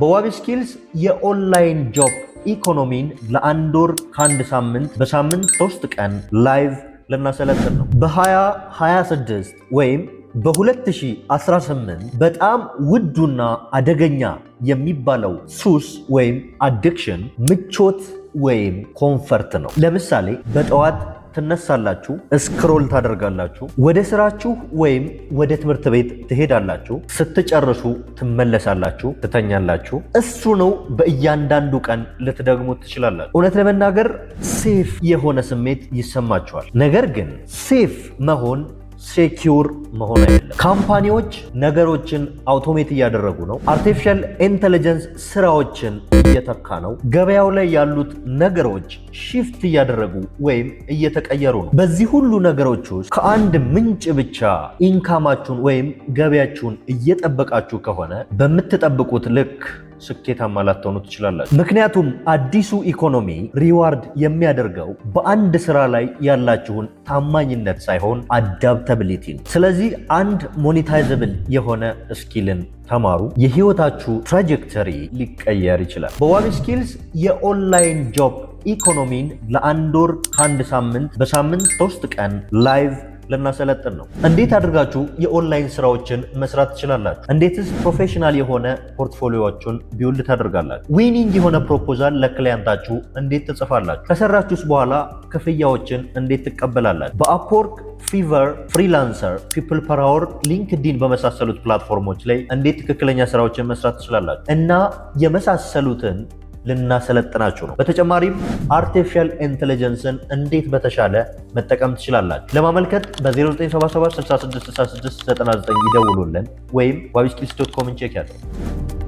በዋቢ ስኪልስ የኦንላይን ጆብ ኢኮኖሚን ለአንድ ወር ከአንድ ሳምንት በሳምንት 3 ቀን ላይቭ ልናሰለጥን ነው። በ2026 ወይም በ2018 በጣም ውዱና አደገኛ የሚባለው ሱስ ወይም አዲክሽን ምቾት ወይም ኮንፈርት ነው። ለምሳሌ በጠዋት ትነሳላችሁ፣ ስክሮል ታደርጋላችሁ፣ ወደ ስራችሁ ወይም ወደ ትምህርት ቤት ትሄዳላችሁ፣ ስትጨርሱ ትመለሳላችሁ፣ ትተኛላችሁ። እሱ ነው በእያንዳንዱ ቀን ልትደግሙት ትችላላችሁ። እውነት ለመናገር ሴፍ የሆነ ስሜት ይሰማችኋል። ነገር ግን ሴፍ መሆን ሴኪውር መሆን አይደለም። ካምፓኒዎች ነገሮችን አውቶሜት እያደረጉ ነው። አርቲፊሻል ኢንተለጀንስ ስራዎችን እየተካ ነው። ገበያው ላይ ያሉት ነገሮች ሺፍት እያደረጉ ወይም እየተቀየሩ ነው። በዚህ ሁሉ ነገሮች ውስጥ ከአንድ ምንጭ ብቻ ኢንካማችሁን ወይም ገበያችሁን እየጠበቃችሁ ከሆነ በምትጠብቁት ልክ ስኬታማ ላትሆኑ ትችላላችሁ። ምክንያቱም አዲሱ ኢኮኖሚ ሪዋርድ የሚያደርገው በአንድ ስራ ላይ ያላችሁን ታማኝነት ሳይሆን አዳፕታቢሊቲ ነው። ስለዚህ አንድ ሞኔታይዘብል የሆነ ስኪልን ተማሩ። የህይወታችሁ ትራጀክተሪ ሊቀየር ይችላል። በዋቢ ስኪልስ የኦንላይን ጆብ ኢኮኖሚን ለአንድ ወር ከአንድ ሳምንት በሳምንት 3 ቀን ላይቭ ልናሰለጥን ነው። እንዴት አድርጋችሁ የኦንላይን ስራዎችን መስራት ትችላላችሁ? እንዴትስ ፕሮፌሽናል የሆነ ፖርትፎሊዮዎችን ቢውልድ ታደርጋላችሁ? ዊኒንግ የሆነ ፕሮፖዛል ለክላይንታችሁ እንዴት ትጽፋላችሁ? ከሰራችሁስ በኋላ ክፍያዎችን እንዴት ትቀበላላችሁ? በአፕወርክ፣ ፊቨር፣ ፍሪላንሰር፣ ፒፕል ፐር አወር፣ ሊንክዲን በመሳሰሉት ፕላትፎርሞች ላይ እንዴት ትክክለኛ ስራዎችን መስራት ትችላላችሁ? እና የመሳሰሉትን ልናሰለጥናችሁ ነው። በተጨማሪም አርቲፊሻል ኢንተለጀንስን እንዴት በተሻለ መጠቀም ትችላላችሁ? ለማመልከት በ0977 666699 ይደውሉልን ወይም wabiskills.com ቼክ ያድርጉ።